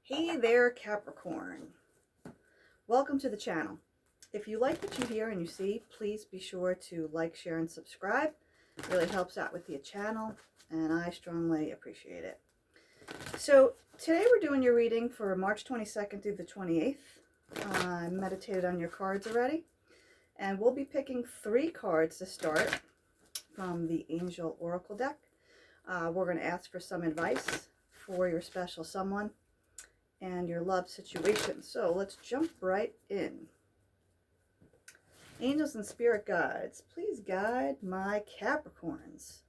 Hey there, Capricorn. Welcome to the channel. If you like what you hear and you see, please be sure to like, share, and subscribe. It really helps out with the channel, and I strongly appreciate it. So today we're doing your reading for March 22nd through the 28th. I meditated on your cards already, and we'll be picking 3 cards to start from the Angel Oracle deck. We're going to ask for some advice for your special someone and your love situation. So let's jump right in. Angels and spirit guides, please guide my Capricorns.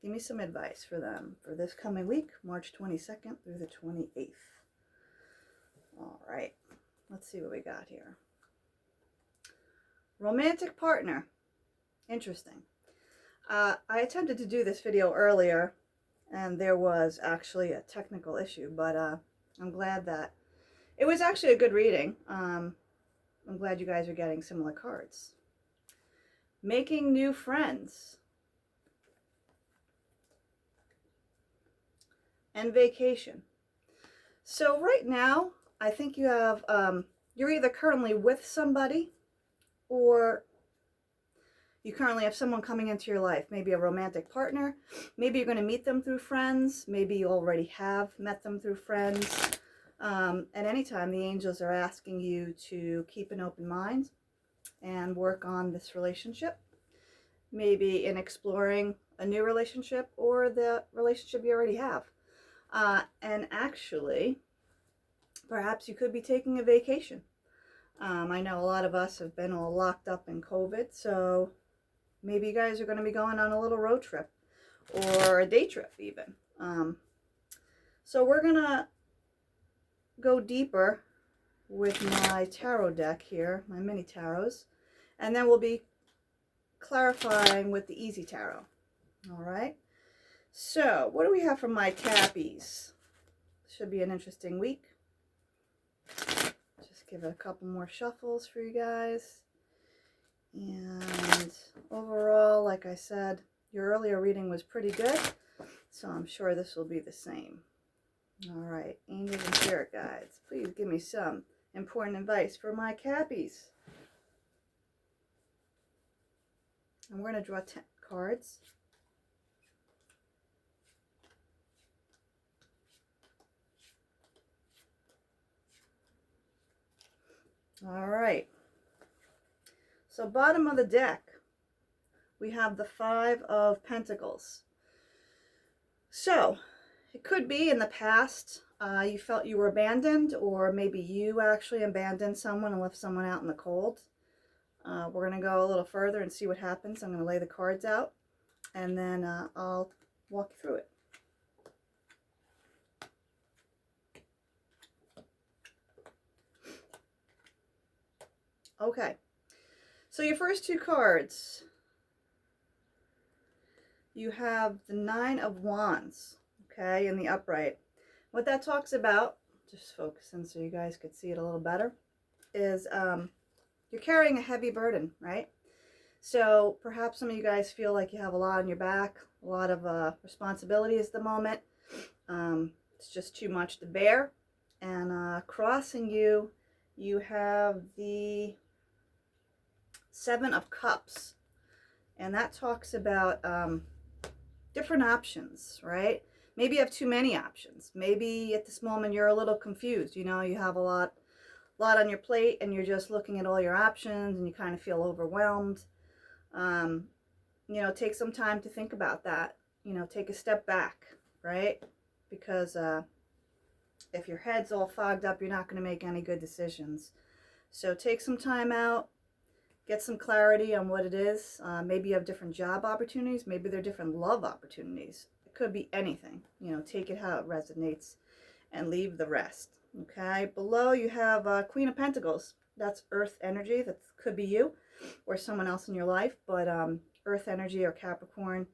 Give me some advice for them for this coming week, March 22nd through the 28th. All right, let's see what we got here. Romantic partner. Interesting. I attempted to do this video earlier, and there was actually a technical issue, but I'm glad that it was actually a good reading. I'm glad you guys are getting similar cards. Making new friends. And vacation. So right now, I think you have, you're either currently with somebody or you currently have someone coming into your life, maybe a romantic partner. Maybe you're going to meet them through friends. Maybe you already have met them through friends. At any time, the angels are asking you to keep an open mind and work on this relationship. Maybe in exploring a new relationship or the relationship you already have. And actually, perhaps you could be taking a vacation. I know a lot of us have been all locked up in COVID, so maybe you guys are going to be going on a little road trip or a day trip even. So we're going to go deeper with my tarot deck here, my mini tarots, and then we'll be clarifying with the easy tarot. All right. So what do we have for my Cappies? Should be an interesting week. Just give it a couple more shuffles for you guys. And overall, like I said, your earlier reading was pretty good, so I'm sure this will be the same. All right, angels and spirit guides, please give me some important advice for my Cappies. And we're going to draw 10 cards. All right. So bottom of the deck, we have the 5 of Pentacles. So it could be in the past you felt you were abandoned, or maybe you actually abandoned someone and left someone out in the cold. We're going to go a little further and see what happens. I'm going to lay the cards out, and then I'll walk you through it. Okay, so your first 2 cards, you have the 9 of Wands, okay, in the upright. What that talks about, just focusing so you guys could see it a little better, is you're carrying a heavy burden, right? So perhaps some of you guys feel like you have a lot on your back, a lot of responsibilities at the moment. It's just too much to bear. And crossing you, you have the 7 of Cups. And that talks about different options, right? Maybe you have too many options. Maybe at this moment you're a little confused. You know, you have a lot on your plate and you're just looking at all your options and you kind of feel overwhelmed. You know, take some time to think about that. You know, take a step back, right? Because if your head's all fogged up, you're not going to make any good decisions. So take some time out, get some clarity on what it is. Maybe you have different job opportunities. Maybe they're different love opportunities. It could be anything. You know, take it how it resonates and leave the rest. Okay, below you have Queen of Pentacles. That's earth energy. That could be you or someone else in your life, but earth energy or Capricorn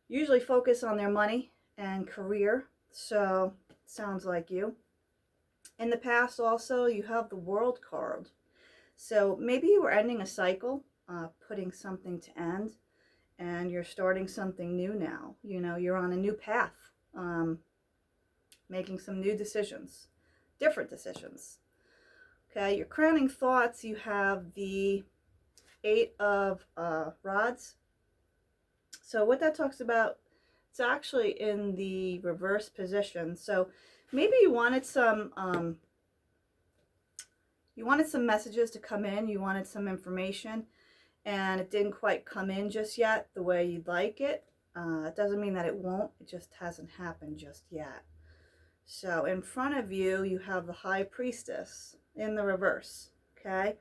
usually focus on their money and career, so sounds like you. In the past also, you have the World card. So maybe you were ending a cycle, putting something to end, and you're starting something new now. You know, you're on a new path, making some new decisions. different decisions. Okay, your crowning thoughts, you have the 8 of rods. So what that talks about, it's actually in the reverse position. So maybe you wanted some messages to come in, you wanted some information, and it didn't quite come in just yet the way you'd like it. It doesn't mean that it won't, it just hasn't happened just yet. So in front of you, you have the High Priestess in the reverse, okay?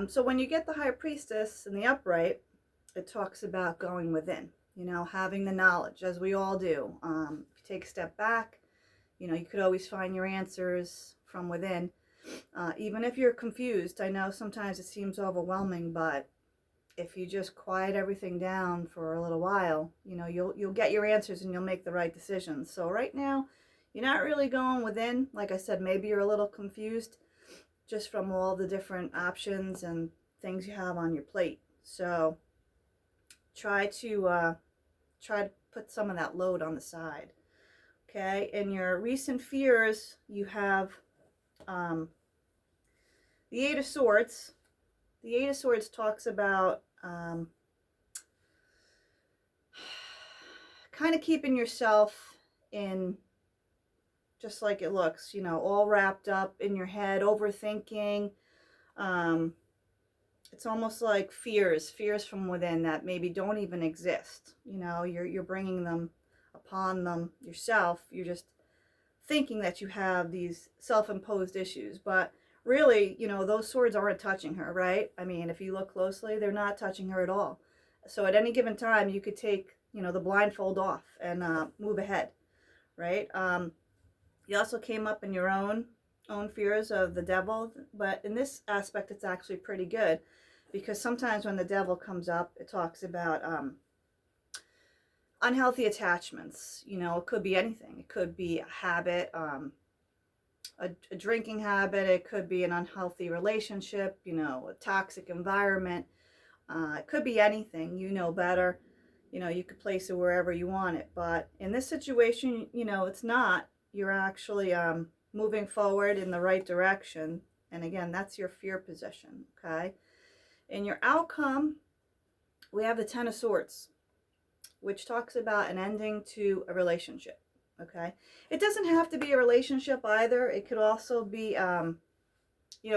So when you get the High Priestess in the upright, it talks about going within, you know, having the knowledge, as we all do. If you take a step back, you know, you could always find your answers from within. Even if you're confused, I know sometimes it seems overwhelming, but if you just quiet everything down for a little while, you know, you'll get your answers and you'll make the right decisions. So right now, you're not really going within. Like I said, maybe you're a little confused just from all the different options and things you have on your plate. So try to put some of that load on the side. Okay, in your recent fears, you have the Eight of Swords. The Eight of Swords talks about kind of keeping yourself in just like it looks, you know, all wrapped up in your head, overthinking. It's almost like fears from within that maybe don't even exist. You know, you're bringing them upon them yourself. You're just thinking that you have these self-imposed issues, but really, you know, those swords aren't touching her, right? I mean, if you look closely, they're not touching her at all. So at any given time, you could take, you know, the blindfold off and move ahead, right? You also came up in your own fears of the devil, but in this aspect, it's actually pretty good, because sometimes when the devil comes up, it talks about unhealthy attachments. You know, it could be anything. It could be a habit, a drinking habit. It could be an unhealthy relationship, you know, a toxic environment. It could be anything. You know better. You know, you could place it wherever you want it. But in this situation, you know, it's not. You're actually moving forward in the right direction. And again, that's your fear position, okay? In your outcome, we have the Ten of Swords, which talks about an ending to a relationship, okay? It doesn't have to be a relationship either. It could also be, you know,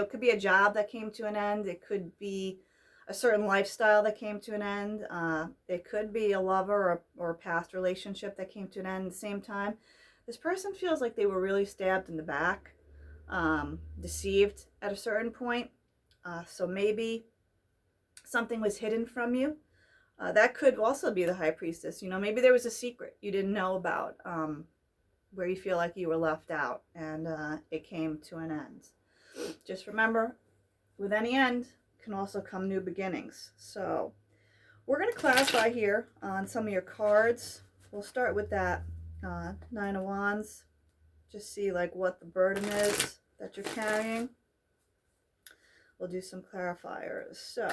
it could be a job that came to an end. It could be a certain lifestyle that came to an end. It could be a lover or a past relationship that came to an end at the same time. This person feels like they were really stabbed in the back, deceived at a certain point. So maybe something was hidden from you. That could also be the High Priestess. You know, maybe there was a secret you didn't know about, where you feel like you were left out, and it came to an end. Just remember, with any end can also come new beginnings. So we're going to clarify here on some of your cards. We'll start with that Nine of Wands. Just see like what the burden is that you're carrying. We'll do some clarifiers. So,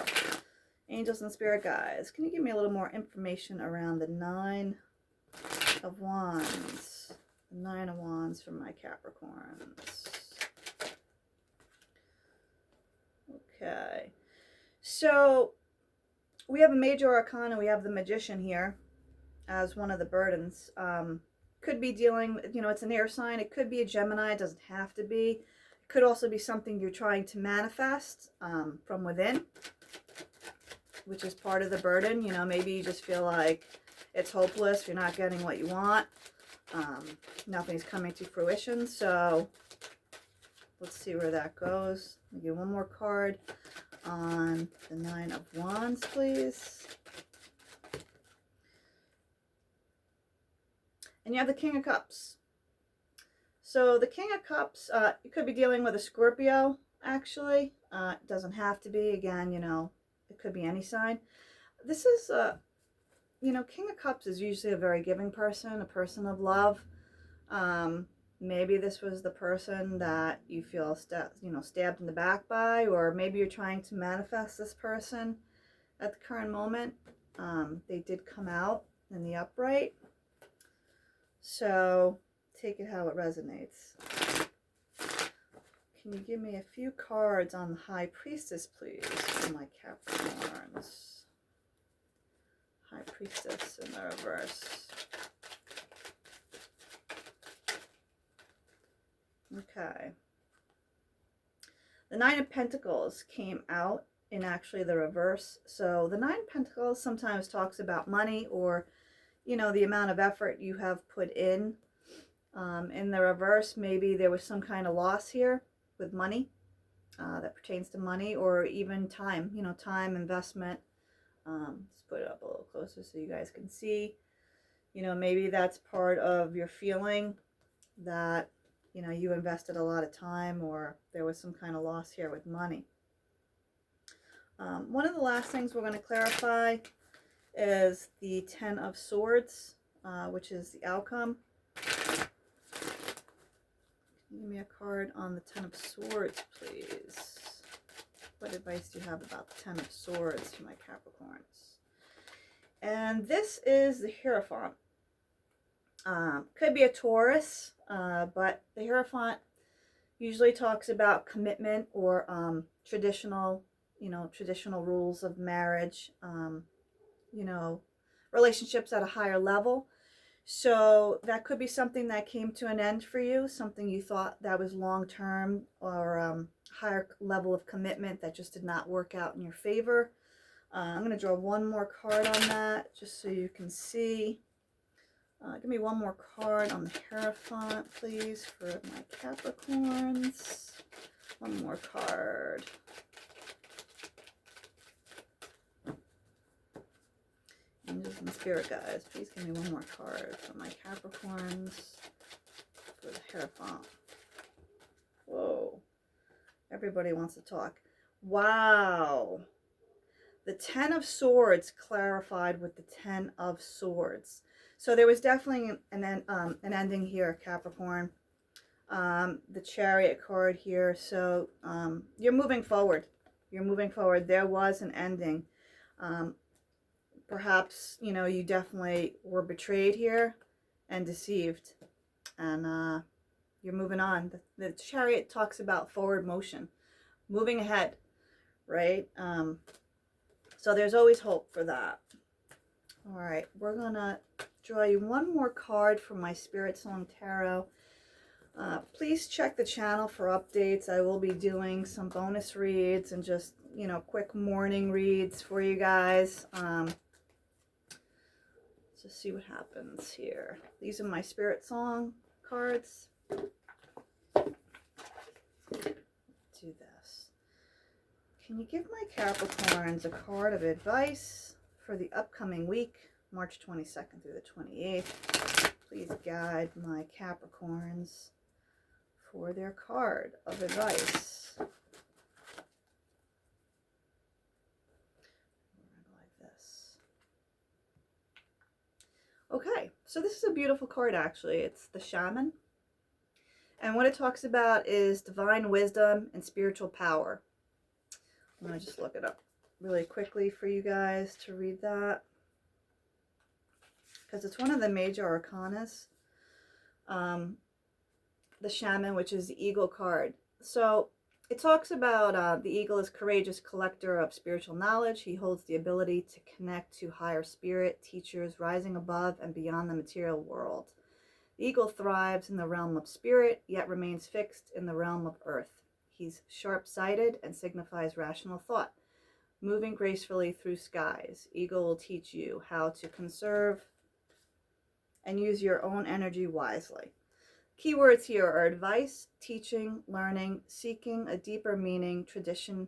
angels and spirit guides, can you give me a little more information around the Nine of Wands? The Nine of Wands for my Capricorns. Okay. So, we have a major arcana. We have the Magician here as one of the burdens. Could be dealing, you know, it's an air sign. It could be a Gemini. It doesn't have to be. It could also be something you're trying to manifest from within, which is part of the burden. You know, maybe you just feel like it's hopeless. You're not getting what you want. Nothing's coming to fruition. So let's see where that goes. I'll give one more card on the Nine of Wands, please. And you have the King of Cups. So the King of Cups, you could be dealing with a Scorpio, actually. It doesn't have to be. Again, you know, it could be any sign. This is, you know, King of Cups is usually a very giving person, a person of love. Maybe this was the person that you feel, stabbed in the back by, or maybe you're trying to manifest this person at the current moment. They did come out in the upright. So take it how it resonates. can you give me a few cards on the High Priestess, please, for my Capricorns? High Priestess in the reverse. Okay. The Nine of Pentacles came out in actually the reverse. So the Nine of Pentacles sometimes talks about money, or, you know, the amount of effort you have put in. In the reverse, maybe there was some kind of loss here with money that pertains to money, or even time, you know, time, investment. Let's put it up a little closer so you guys can see. You know, maybe that's part of your feeling that, you know, you invested a lot of time, or there was some kind of loss here with money. One of the last things we're going to clarify is the Ten of Swords, which is the outcome. Give me a card on the Ten of Swords, please. What advice do you have about the Ten of Swords for my Capricorns? And this is the Hierophant. Could be a Taurus, but the Hierophant usually talks about commitment, or traditional, you know, traditional rules of marriage, you know, relationships at a higher level. So that could be something that came to an end for you, something you thought that was long-term, or higher level of commitment that just did not work out in your favor. I'm going to draw one more card on that just so you can see. Give me one more card on the Hierophant, please, for my Capricorns. One more card. Angels and Spirit Guides, please give me one more card for my Capricorns for the Hierophant. Whoa. Everybody wants to talk. Wow. The Ten of Swords clarified with the Ten of Swords. So there was definitely an ending here, Capricorn. The Chariot card here. So you're moving forward. You're moving forward. There was an ending. Perhaps, you know, you definitely were betrayed here and deceived. And you're moving on. The Chariot talks about forward motion. Moving ahead, right? So there's always hope for that. All right, we're going to draw you one more card from my Spirit Song Tarot. Please check the channel for updates. I will be doing some bonus reads and just, you know, quick morning reads for you guys. Let's see what happens here. These are my Spirit Song cards. Do this. Can you give my Capricorns a card of advice for the upcoming week, March 22nd through the 28th? Please guide my Capricorns for their card of advice. Okay, so this is a beautiful card, actually. It's the Shaman. And what it talks about is divine wisdom and spiritual power. I'm going to just look it up really quickly for you guys to read that, because it's one of the major arcanas. The Shaman, which is the Eagle card. So it talks about the eagle is courageous collector of spiritual knowledge. He holds the ability to connect to higher spirit teachers rising above and beyond the material world. The eagle thrives in the realm of spirit, yet remains fixed in the realm of earth. He's sharp-sighted and signifies rational thought. Moving gracefully through skies, eagle will teach you how to conserve and use your own energy wisely. Keywords here are advice, teaching, learning, seeking a deeper meaning, tradition,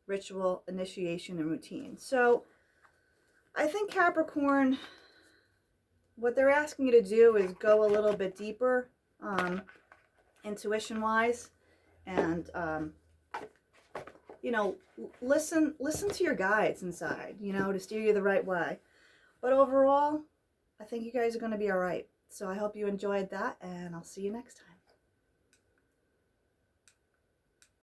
ritual, initiation, and routine. So I think Capricorn, what they're asking you to do is go a little bit deeper, intuition-wise, and you know, listen to your guides inside, you know, to steer you the right way. But overall, I think you guys are going to be all right. So I hope you enjoyed that, and I'll see you next time.